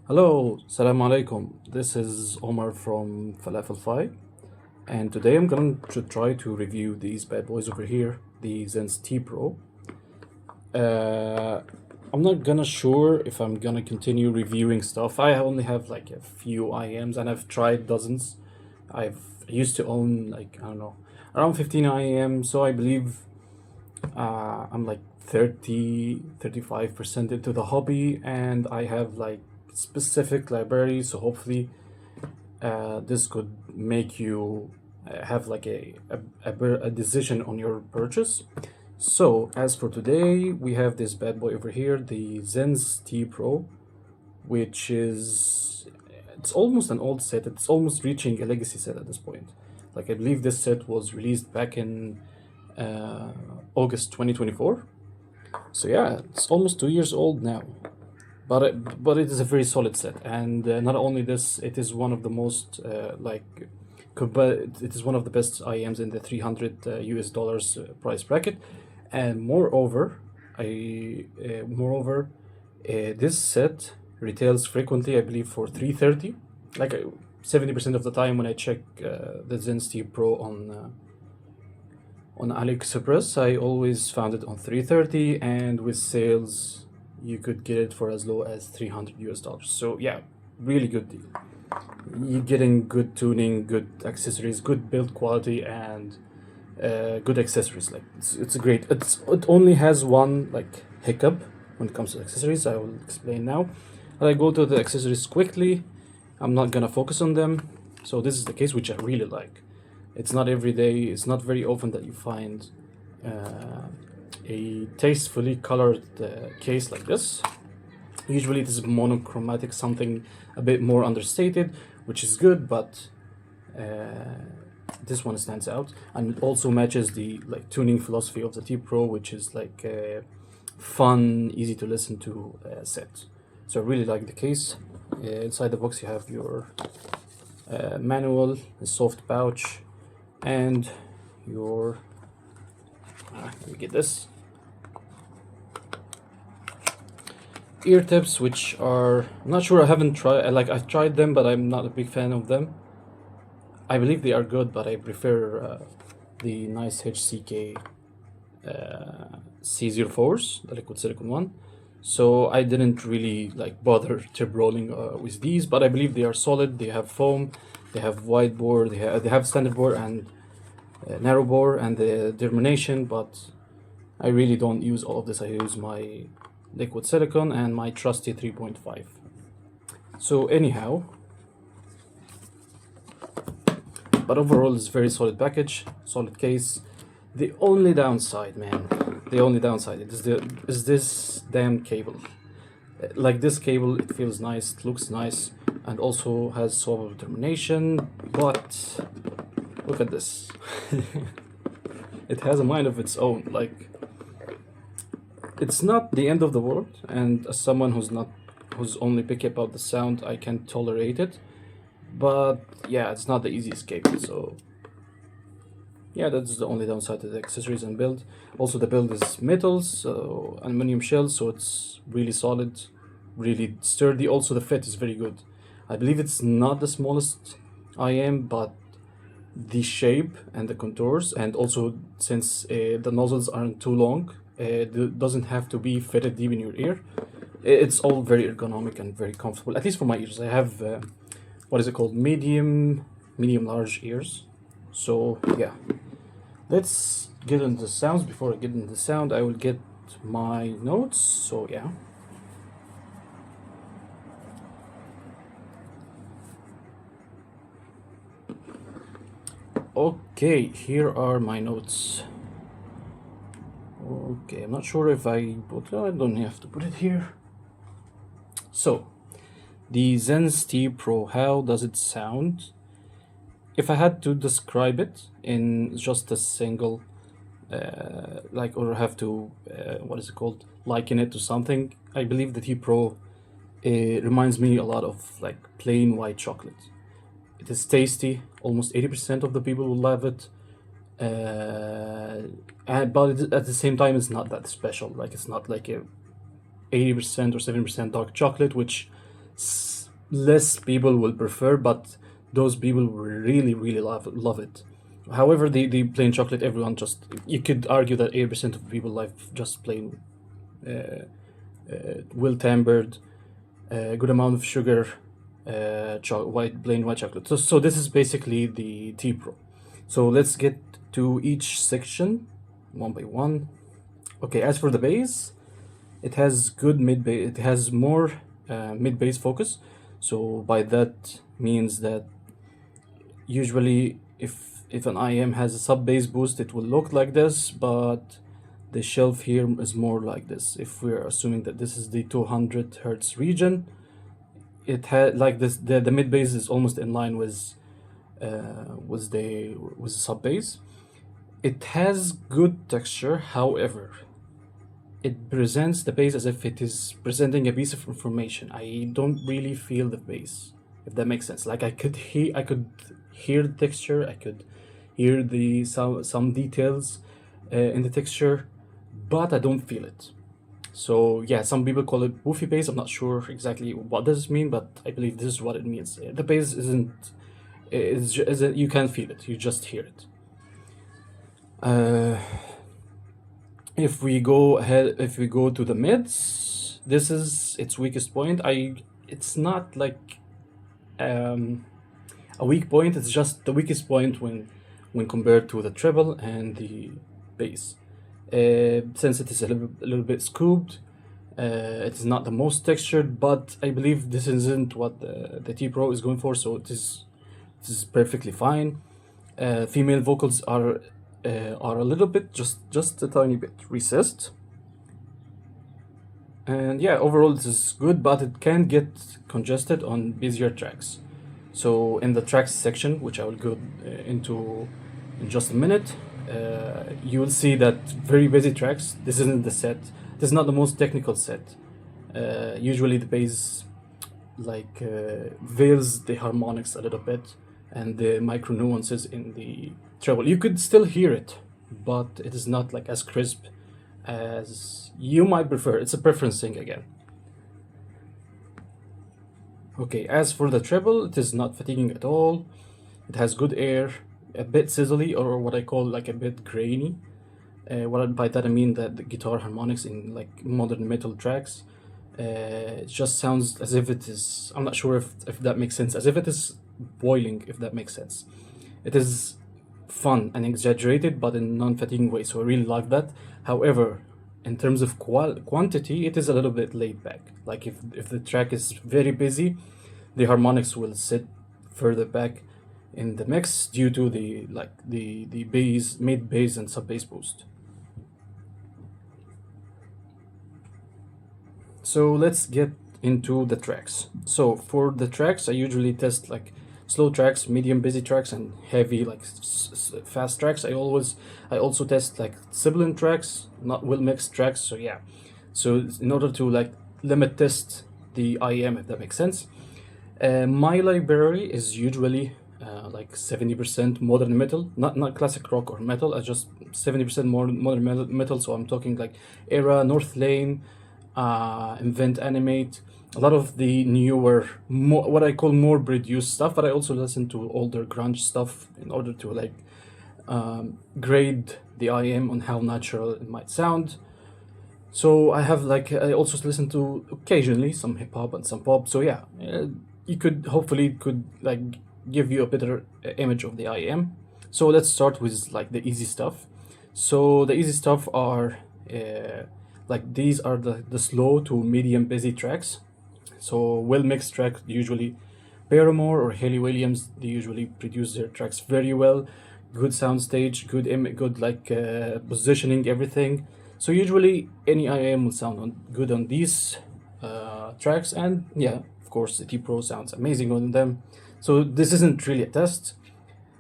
Hello, Salam Alaikum. This is Omar from FalafelFi, and today I'm going to try to review these bad boys over here, the XENNS Tea Pro. I'm not gonna sure if I'm gonna continue reviewing stuff. I only have like a few IEMs and I've tried dozens. I used to own like, I don't know, around 15 IEMs, so I believe I'm like 35% into the hobby, and I have like specific libraries, so hopefully this could make you have like a decision on your purchase. So as for today, we have this bad boy over here, the XENNS Tea Pro, which is, it's almost an old set. It's almost reaching a legacy set at this point. Like, I believe this set was released back in August 2024. So yeah, it's almost 2 years old now. But it is a very solid set, and not only this, it is one of the most it is one of the best IEMs in the 300 US dollars price bracket, and moreover, this set retails frequently, I believe, for 330. Like 70% of the time when I check the XENNS Tea Pro on AliExpress, I always found it on 330, and with sales you could get it for as low as 300 US dollars. So yeah, really good deal. You're getting good tuning, good accessories, good build quality, and good accessories. Like it's great. It only has one like hiccup when it comes to accessories. I will explain now. But I go to the accessories quickly. I'm not gonna focus on them. So this is the case, which I really like. It's not every day. It's not very often that you find a tastefully colored case like this. Usually it is monochromatic, something a bit more understated, which is good, but this one stands out, and it also matches the like tuning philosophy of the Tea Pro, which is like fun, easy to listen to set. So I really like the case. Inside the box you have your manual, a soft pouch, and your let me get this, ear tips, which are, I'm not sure, I haven't tried, like I've tried them, but I'm not a big fan of them. I believe they are good, but I prefer the nice HCK C04s, the liquid silicone one. So I didn't really like bother tip rolling with these, but I believe they are solid. They have foam, they have wide bore, they have standard bore and narrow bore and the termination, but I really don't use all of this. I use my liquid silicone and my trusty 3.5. So anyhow, but overall it's very solid package, solid case. The only downside, man, the only downside is this damn cable. Like this cable, it feels nice, it looks nice, and also has swappable termination, but look at this. It has a mind of its own. Like, it's not the end of the world, and as someone who's only picky about the sound, I can tolerate it. But yeah, it's not the easiest cable. So yeah, that's the only downside to the accessories and build. Also, the build is metal, so aluminum shell, so it's really solid, really sturdy. Also, the fit is very good. I believe it's not the smallest IM, but the shape and the contours, and also since the nozzles aren't too long, it doesn't have to be fitted deep in your ear. It's all very ergonomic and very comfortable, at least for my ears. I have what is it called, medium large ears. So yeah, let's get into the sounds. Before I get into the sound, I will get my notes. So yeah, okay, here are my notes. Okay, I'm not sure if I don't have to put it here. So, the XENNS Tea Pro, how does it sound? If I had to describe it in just a single, or have to, what is it called, liken it to something, I believe the Tea Pro reminds me a lot of like plain white chocolate. It is tasty. Almost 80% of the people will love it. But at the same time, it's not that special. Like, it's not like a 80% or 70% dark chocolate, which less people will prefer, but those people will really love it. However, the plain chocolate, everyone just, you could argue that 80% of people like just plain well tempered, good amount of sugar, plain white chocolate. So this is basically the Tea Pro. So let's get to each section one by one. Okay, as for the base, it has good mid base. It has more mid base focus. So by that means that usually if an IEM has a sub base boost, it will look like this, but the shelf here is more like this. If we're assuming that this is the 200 hertz region, it had like this. The mid base is almost in line with the sub base. It has good texture, however, it presents the base as if it is presenting a piece of information. I don't really feel the base, if that makes sense. Like I could hear the texture, I could hear the some details in the texture, but I don't feel it. So yeah, some people call it woofy bass. I'm not sure exactly what does it mean, but I believe this is what it means. The bass isn't you can't feel it, you just hear it. If we go to the mids, this is its weakest point. It's not like a weak point, it's just the weakest point when compared to the treble and the bass. Since it is a little bit scooped, it is not the most textured, but I believe this isn't what the Tea Pro is going for, so it is perfectly fine. Female vocals are a little bit, just a tiny bit recessed, and yeah, overall this is good, but it can get congested on busier tracks. So in the tracks section, which I will go into in just a minute, you will see that very busy tracks, this isn't the set, this is not the most technical set. Usually the bass like veils the harmonics a little bit and the micro nuances in the treble. You could still hear it, but it is not like as crisp as you might prefer. It's a preference thing again. Okay, as for the treble, it is not fatiguing at all. It has good air, a bit sizzly, or what I call like a bit grainy. By that I mean that the guitar harmonics in like modern metal tracks, it just sounds as if it is, I'm not sure if that makes sense, as if it is boiling, if that makes sense. It is fun and exaggerated, but in non-fatiguing way, so I really like that. However, in terms of quantity, it is a little bit laid back. Like if the track is very busy, the harmonics will sit further back in the mix due to the bass, mid bass and sub bass boost. So let's get into the tracks. So for the tracks, I usually test like slow tracks, medium busy tracks, and heavy like fast tracks. I also test like sibilant tracks, not well mixed tracks. So yeah, so in order to like limit test the IEM, if that makes sense. My library is usually like 70% modern metal, not classic rock or metal. I just 70% more modern metal. So I'm talking like Era, North Lane, Invent, Animate, a lot of the newer, what I call more produced stuff, but I also listen to older grunge stuff in order to like grade the IEM on how natural it might sound. So I have like, I also listen to occasionally some hip hop and some pop. So yeah, you could hopefully like give you a better image of the IEM. So let's start with like the easy stuff. So the easy stuff are like these are the slow to medium busy tracks. So well mixed tracks, usually Paramore or Haley Williams, they usually produce their tracks very well. Good soundstage, good like positioning, everything. So usually any IEM will sound good on these tracks, and yeah, of course the Tea Pro sounds amazing on them. So this isn't really a test.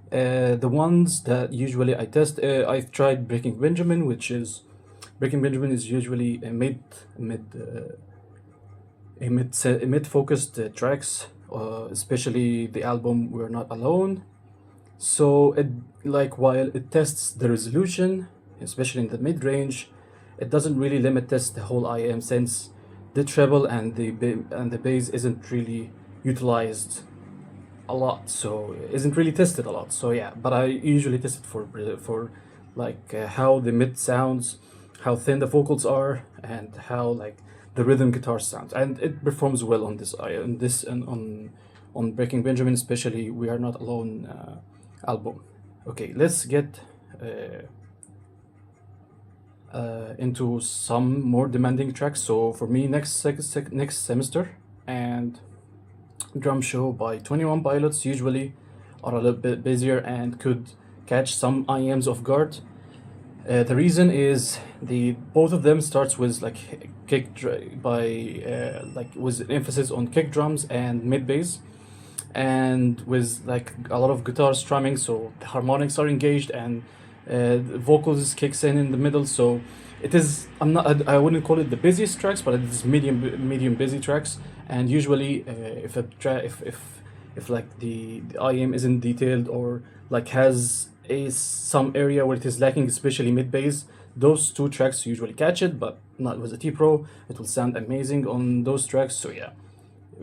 The ones that usually I test, I've tried Breaking Benjamin, which is usually a mid focused tracks, especially the album We're Not Alone. So it like while it tests the resolution, especially in the mid range, it doesn't really limit test the whole IEM, since the treble and the bass isn't really utilized a lot, so it isn't really tested a lot. So yeah, but I usually test it for like how the mid sounds, how thin the vocals are, and how like the rhythm guitar sounds, and it performs well on this and on Breaking Benjamin, especially We Are Not Alone album. Okay, let's get into some more demanding tracks. So for me, next semester and Drum Show by 21 Pilots usually are a little bit busier and could catch some IEMs off guard. The reason is both of them starts with like like with emphasis on kick drums and mid bass, and with like a lot of guitar strumming, so the harmonics are engaged and the vocals kicks in the middle. So it is, I wouldn't call it the busiest tracks, but it is medium busy tracks. And usually if like the IEM isn't detailed or like has some area where it is lacking, especially mid bass, those two tracks usually catch it, but not with the T Pro. It will sound amazing on those tracks. So yeah,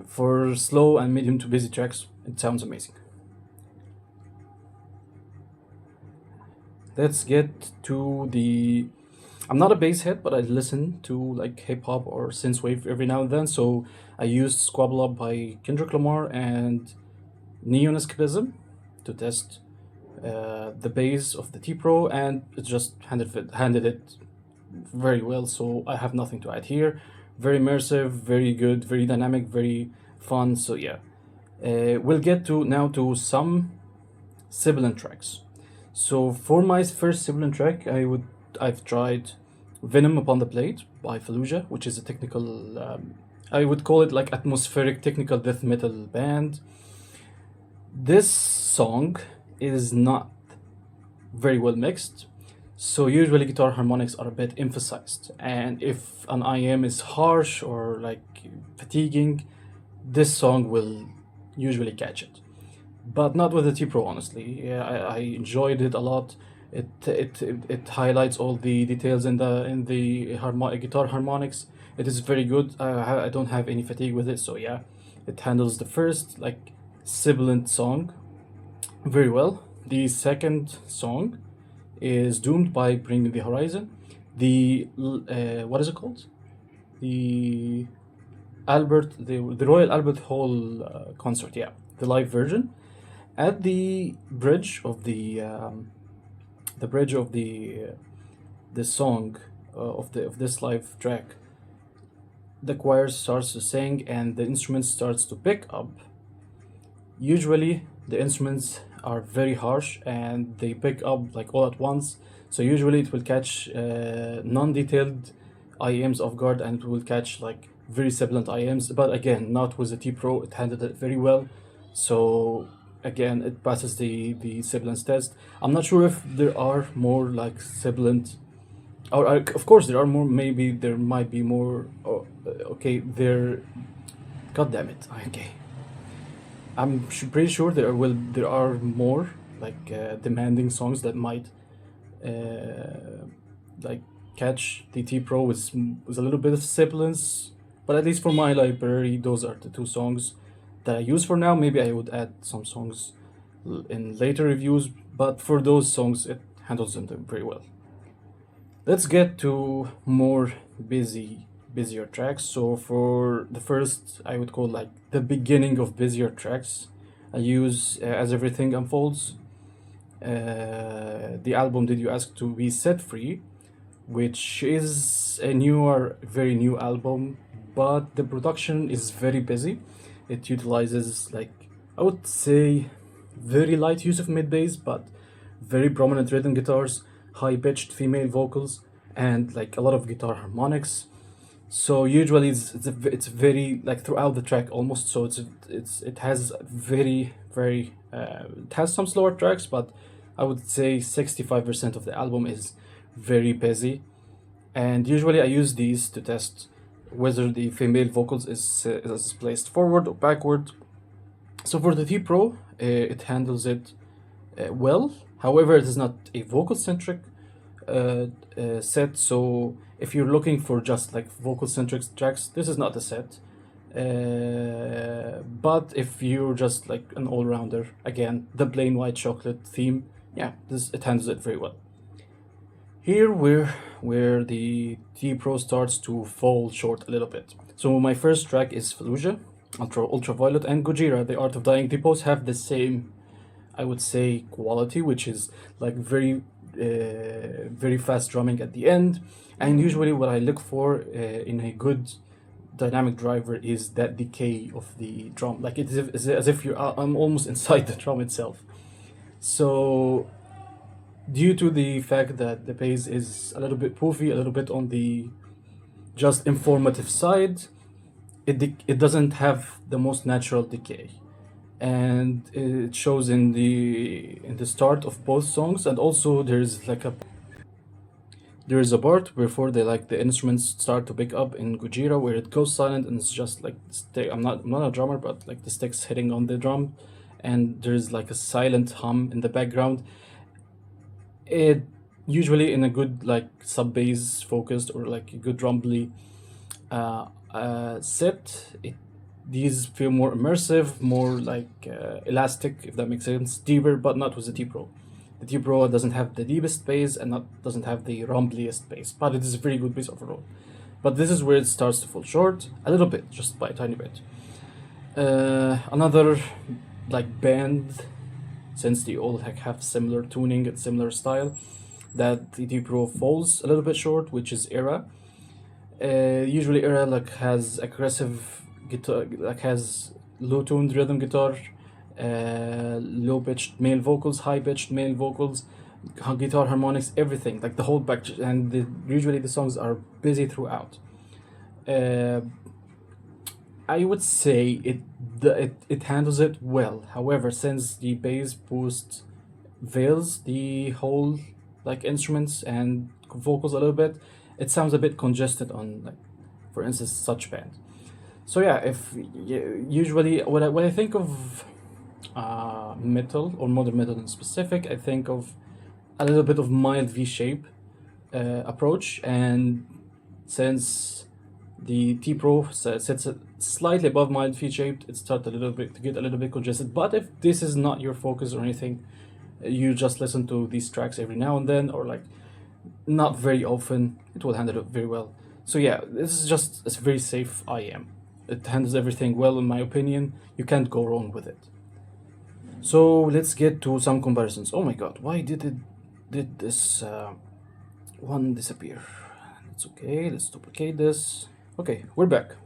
for slow and medium to busy tracks, it sounds amazing. Let's get to the... I'm not a bass head, but I listen to like hip hop or synthwave every now and then. So I used Squabble Up by Kendrick Lamar and Neon Escapism to test the bass of the T Pro, and it just handled it very well. So I have nothing to add here. Very immersive, very good, very dynamic, very fun. So yeah, we'll get now to some sibilant tracks. So for my first sibilant track, I've tried Venom Upon the Plate by Fallujah, which is a technical, I would call it like atmospheric technical death metal band. This song is not very well mixed, so usually guitar harmonics are a bit emphasized, and if an IEM is harsh or like fatiguing, this song will usually catch it. But not with the T Pro, honestly. Yeah, I enjoyed it a lot. It highlights all the details in the guitar harmonics. It is very good. I don't have any fatigue with it, so yeah, it handles the first like sibilant song very well. The second song is Doomed by Bring Me the Horizon. The what is it called? The Royal Albert Hall concert. Yeah, the live version. At the bridge of the song of this live track, the choir starts to sing and the instrument starts to pick up. Usually the instruments are very harsh and they pick up like all at once, so usually it will catch non-detailed IEMs off guard, and it will catch like very sibilant IEMs. But again, not with the T Pro, it handled it very well. So again, it passes the sibilance test. I'm not sure if there are more like sibilant, or of course there are more. Maybe there might be more. Okay, God damn it. Okay, I'm pretty sure there are more like demanding songs that might like catch the T Pro with a little bit of sibilance. But at least for my library, those are the two songs that I use for now.Maybe I would add some songs in later reviews, but for those songs, it handles them very well. Let's get to more busier tracks. So for the first, I would call like the beginning of busier tracks, I use As Everything Unfolds, the album Did You Ask to Be Set Free, which is a very new album, but the production is very busy. It utilizes, like, I would say, very light use of mid bass, but very prominent rhythm guitars, high pitched female vocals, and like a lot of guitar harmonics. So usually it's very like throughout the track almost. So it has it has some slower tracks, but I would say 65% of the album is very busy. And usually I use these to test whether the female vocals is placed forward or backward. So for the T Pro, it handles it well. However, it is not a vocal-centric set. So if you're looking for just like vocal-centric tracks, this is not the set. But if you're just like an all-rounder, again, the plain white chocolate theme, yeah, it handles it very well. Here where the Tea Pro starts to fall short a little bit. So my first track is Fallujah, Ultraviolet, and Gojira, The Art of Dying. They both have the same, I would say, quality, which is like very fast drumming at the end. And usually what I look for in a good dynamic driver is that decay of the drum. Like it's as if I'm almost inside the drum itself. So due to the fact that the bass is a little bit poofy, a little bit on the just informative side, it doesn't have the most natural decay, and it shows in the start of both songs. And also there is a part before the instruments start to pick up in Gojira where it goes silent and it's just like I'm not a drummer, but like the sticks hitting on the drum, and there's like a silent hum in the background. It usually in a good like sub bass focused or like a good rumbly set, these feel more immersive, more like elastic, if that makes sense, deeper, but not with the Tea Pro. The Tea Pro doesn't have the deepest bass and doesn't have the rumbliest bass, but it is a very good bass overall. But this is where it starts to fall short a little bit, just by a tiny bit. Another like band, since they all have similar tuning and similar style, that the Tea Pro falls a little bit short, which is Era. Usually Era like has aggressive guitar, like has low tuned rhythm guitar, low pitched male vocals, high pitched male vocals, guitar harmonics, everything, like the whole package. And usually the songs are busy throughout. I would say it handles it well. However, since the bass boost veils the whole like instruments and vocals a little bit, it sounds a bit congested on, like, for instance, such band. So yeah, usually when I think of metal or modern metal in specific, I think of a little bit of mild V-shape approach. And since the Tea Pro sets it slightly above mild V-shaped, it starts to get a little bit congested. But if this is not your focus or anything, you just listen to these tracks every now and then, or like not very often, it will handle it very well. So yeah, this is just a very safe IEM. It handles everything well, in my opinion. You can't go wrong with it. So let's get to some comparisons. Oh my god, why did this one disappear? It's okay, let's duplicate this. Okay, we're back.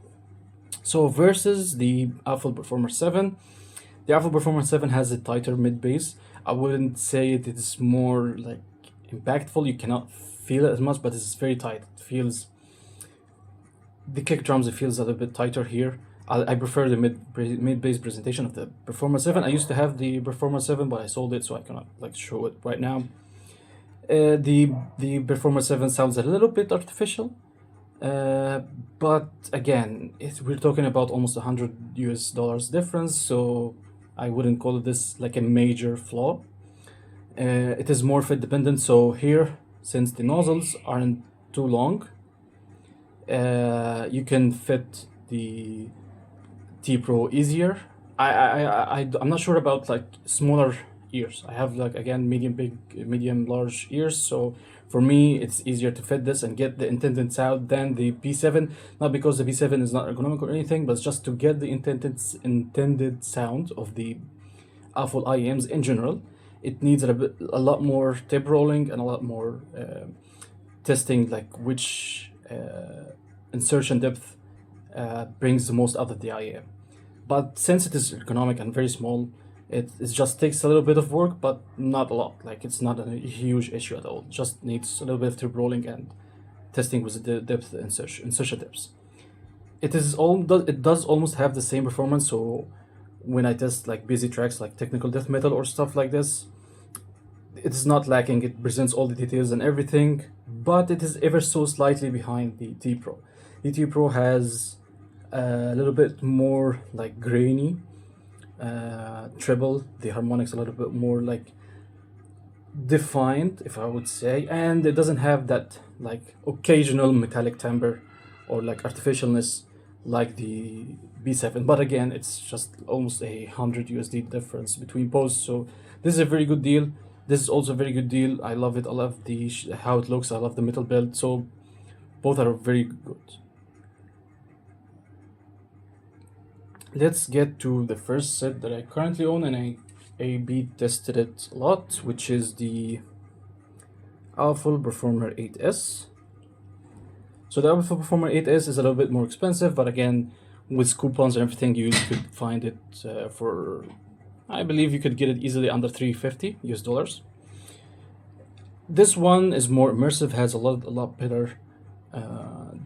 So versus the AFUL Performer 7, the AFUL Performer 7 has a tighter mid bass. I wouldn't say it is more like impactful. You cannot feel it as much, but it's very tight. It feels, the kick drums, it feels a little bit tighter here. I prefer the mid bass presentation of the Performer 7. I used to have the Performer 7, but I sold it, so I cannot like show it right now. The Performer 7 sounds a little bit artificial, but again, we're talking about almost $100 difference, so I wouldn't call this like a major flaw. It is more fit dependent. So here, since the nozzles aren't too long, you can fit the Tea Pro easier. I'm not sure about like smaller ears. I have like, again, medium large ears, so for me it's easier to fit this and get the intended sound than the P7. Not because the P7 is not ergonomic or anything, but just to get the intended sound of the AFUL IEMs in general. It needs a lot more tip rolling and a lot more testing, like which insertion depth brings the most out of the IEM. But since it is ergonomic and very small, it just takes a little bit of work, but not a lot. Like, it's not a huge issue at all. It just needs a little bit of tip rolling and testing with the depth insertion depths. It does almost have the same performance. So when I test like busy tracks like technical death metal or stuff like this, it is not lacking. It presents all the details and everything, but it is ever so slightly behind the Tea Pro. The Tea Pro has a little bit more like grainy treble, the harmonics a little bit more like defined, if I would say, and it doesn't have that like occasional metallic timbre or like artificialness like the B7, but again, it's just almost $100 USD difference between both. So this is a very good deal. This is also a very good deal. I love it. I love the how it looks. I love the metal build. So both are very good. Let's get to the first set that I currently own, and I A/B tested it a lot, which is the AFUL Performer 8S. So the AFUL Performer 8S is a little bit more expensive, but again, with coupons and everything, you could find it for, I believe you could get it easily under $350 US. This one is more immersive, has a lot better,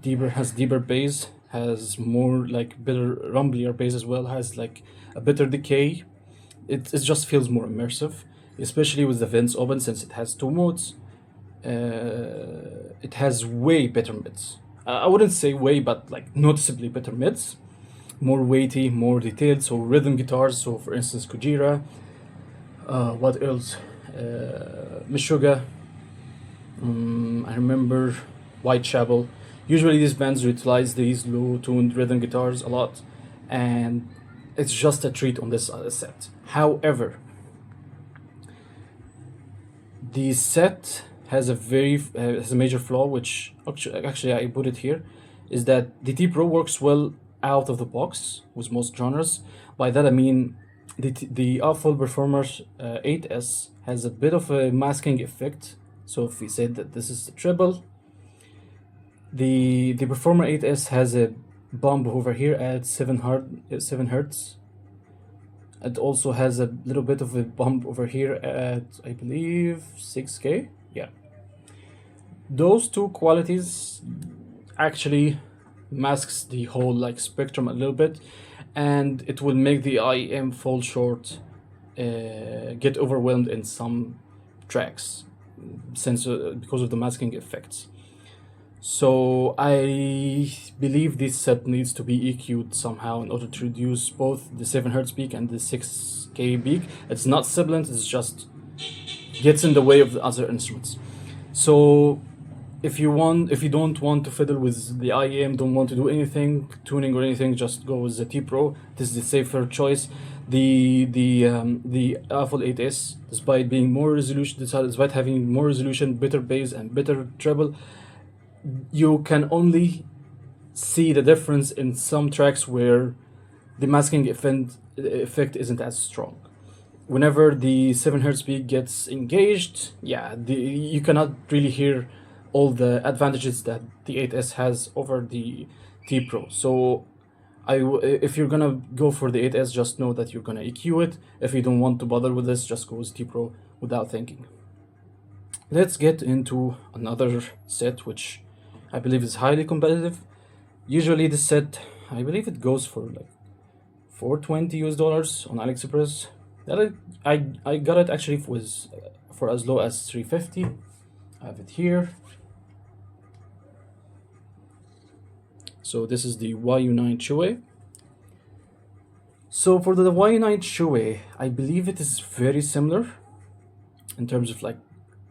deeper bass, has more like better rumblier bass as well, has like a better decay. It just feels more immersive, especially with the vents open, since it has 2 modes. It has way better mids. I wouldn't say way, but like noticeably better mids. More weighty, more detailed, so rhythm guitars. So for instance, Kujira, what else? Meshuggah. I remember Whitechapel. Usually these bands utilize these low-tuned rhythm guitars a lot, and it's just a treat on this set. However, the set has a major flaw, which actually I put it here, is that the T Pro works well out of the box with most genres. By that I mean the AFUL Performer 8S has a bit of a masking effect. So if we say that this is the treble, the Performer 8S has a bump over here at 7 hertz. It also has a little bit of a bump over here at, I believe, 6K. Yeah. Those two qualities actually masks the whole like spectrum a little bit, and it will make the IEM fall short, get overwhelmed in some tracks, since because of the masking effects. So I believe this set needs to be EQ'd somehow in order to reduce both the 7 hertz peak and the 6K peak. It's not sibilant, it's just gets in the way of the other instruments. So if you don't want to fiddle with the IEM, don't want to do anything, tuning or anything, just go with the T Pro. This is the safer choice. The AFUL 8S, despite being more resolution, despite having more resolution, better bass and better treble, you can only see the difference in some tracks where the masking effect isn't as strong. Whenever the 7 hertz peak gets engaged, yeah, you cannot really hear all the advantages that the 8S has over the T Pro. So if you're gonna go for the 8S, just know that you're gonna EQ it. If you don't want to bother with this, just go with T Pro without thinking. Let's get into another set, which I believe is highly competitive. Usually this set, I believe it goes for like $420 US on AliExpress. That I got it actually for as low as $350. I have it here. So this is the YU9 QUE. So for the YU9 QUE, I believe it is very similar in terms of like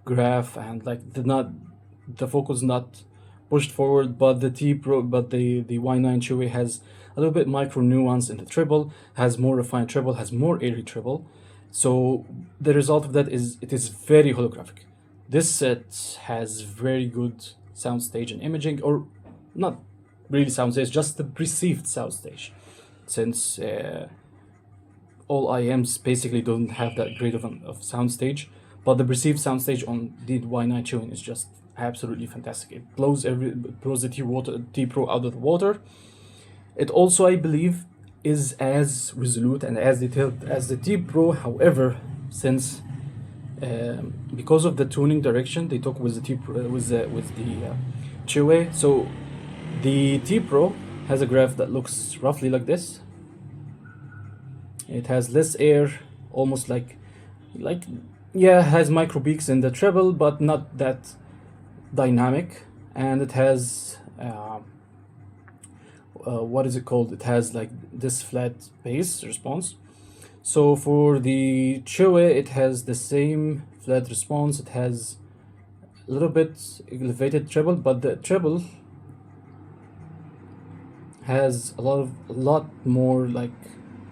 graph and like the focus not pushed forward, but the YU9 QUE has a little bit micro nuance in the treble, has more refined treble, has more airy treble. So the result of that is it is very holographic. This set has very good soundstage and imaging, or not really soundstage, just the perceived soundstage, since all IEMs basically don't have that great of soundstage, but the perceived soundstage on the Y9 QUE is just absolutely fantastic. It blows the T Pro out of the water. It also, I believe, is as resolute and as detailed as the T Pro. However, since because of the tuning direction they took with the T Pro, with the QUE, so the T Pro has a graph that looks roughly like this. It has less air, almost like yeah, has micro peaks in the treble, but not that dynamic, and it has what is it called? It has like this flat bass response. So for the QUE, it has the same flat response. It has a little bit elevated treble, but the treble has a lot more like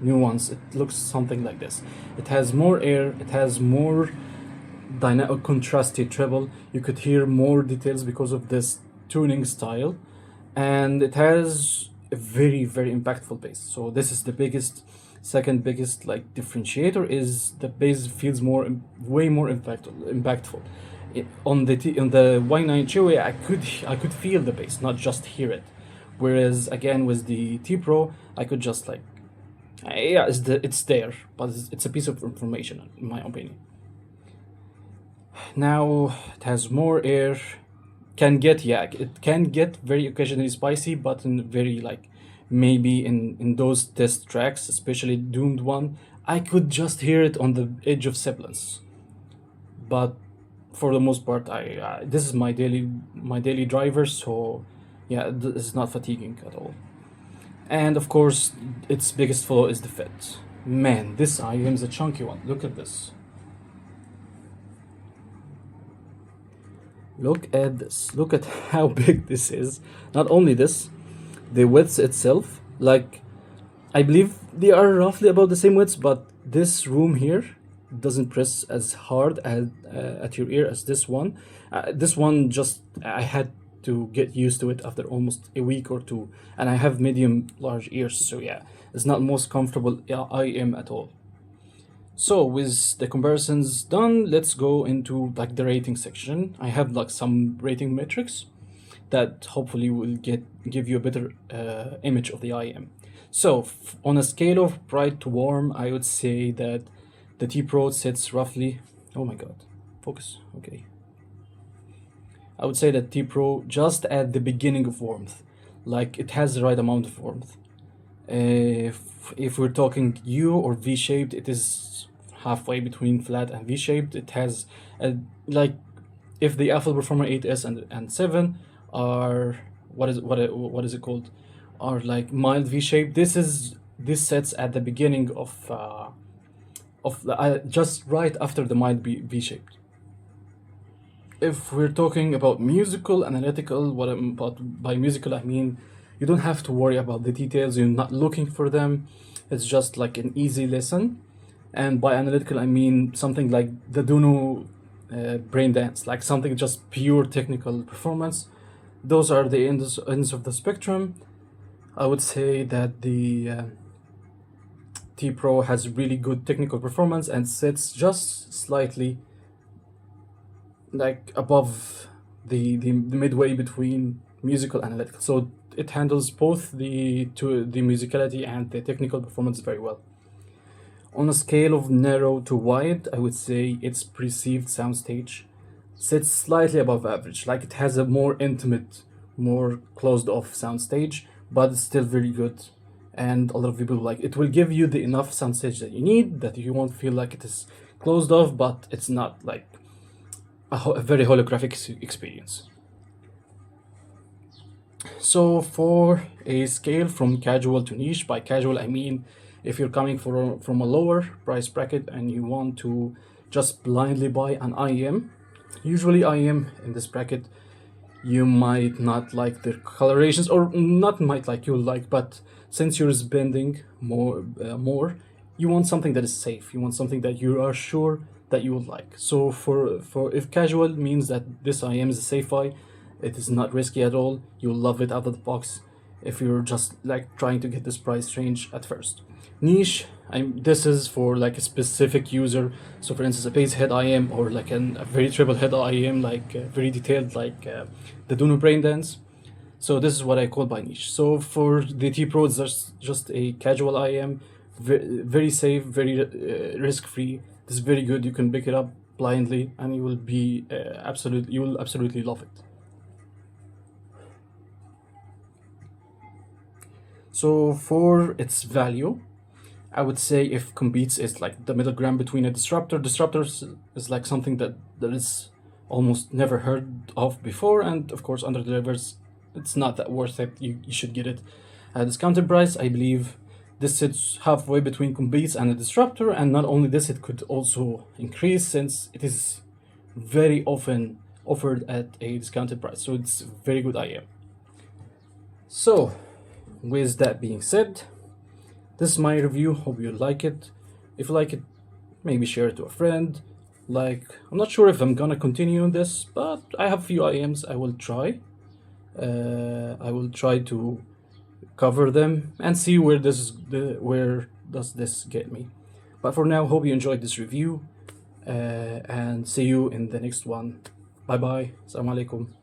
nuance. It looks something like this. It has more air, it has more dynamic contrasty treble. You could hear more details because of this tuning style, and it has a very impactful bass. So this is the biggest, second biggest like differentiator, is the bass feels way more impactful. On the Y9 QUE, I could feel the bass, not just hear it. Whereas again with the T Pro, I could just like, yeah, it's there, but it's a piece of information in my opinion. Now it has more air. It can get very occasionally spicy, but in very like, maybe in those test tracks, especially Doomed one, I could just hear it on the edge of sibilance. But for the most part, this is my daily driver, so yeah, this is not fatiguing at all. And of course, its biggest flaw is the fit. Man, this IEM is a chunky one. Look at this. Look at this. Look at how big this is. Not only this, the width itself, like, I believe they are roughly about the same width, but this room here doesn't press as hard at your ear as this one. This one, just, I had to get used to it after almost a week or two, and I have medium large ears, so yeah, it's not most comfortable IEM at all. So with the comparisons done, let's go into like the rating section. I have like some rating metrics that hopefully will give you a better image of the IEM. So on a scale of bright to warm, I would say that the T Pro sits roughly, oh my god, focus, okay. I would say that T Pro just at the beginning of warmth, like it has the right amount of warmth. If we're talking U or V-shaped, it is halfway between flat and V-shaped. It has like, if the AFUL Performer 8S and 7 are what is it called, are like mild V-shaped, this sets at the beginning of just right after the mild V-shaped. If we're talking about musical, analytical, by musical I mean you don't have to worry about the details, you're not looking for them, it's just like an easy listen. And by analytical I mean something like the Duno brain dance, like something just pure technical performance. Those are the ends of the spectrum. I would say that the T Pro has really good technical performance and sits just slightly like above the midway between musical and analytical. So it handles both the musicality and the technical performance very well. On a scale of narrow to wide, I would say its perceived soundstage sits slightly above average. Like it has a more intimate, more closed off soundstage, but it's still very good. And a lot of people like it will give you the enough soundstage that you need, that you won't feel like it is closed off, but it's not like a very holographic experience. So for a scale from casual to niche, by casual I mean if you're coming from a lower price bracket and you want to just blindly buy an IEM, usually IEM in this bracket, you might not like their colorations, or not might like, you'll like, but since you're spending more, you want something that is safe, you want something that you are sure that you will like. So for if casual means that this IEM is a safe buy, it is not risky at all, you'll love it out of the box if you're just like trying to get this price range at first. Niche, this is for like a specific user. So for instance, a base head IEM, or like a very treble head IEM, like very detailed, like the Duno brain dance. So this is what I call by niche. So for the T Pro, it's just a casual IEM, very safe, very risk-free. This is very good. You can pick it up blindly, and you will be absolutely love it. So for its value, I would say if competes is like the middle ground between a disruptor. Disruptors is like something that is almost never heard of before, and of course under delivers, it's not that worth it. You should get it at a discounted price. I believe this sits halfway between competes and a disruptor, and not only this, it could also increase since it is very often offered at a discounted price. So it's very good IEM. So with that being said, this is my review. Hope you like it. If you like it, maybe share it to a friend. Like, I'm not sure if I'm gonna continue on this, but I have a few IEMs I will try. I will try to cover them and see where where does this get me. But for now, hope you enjoyed this review, and see you in the next one. Bye bye. Assalamu alaikum.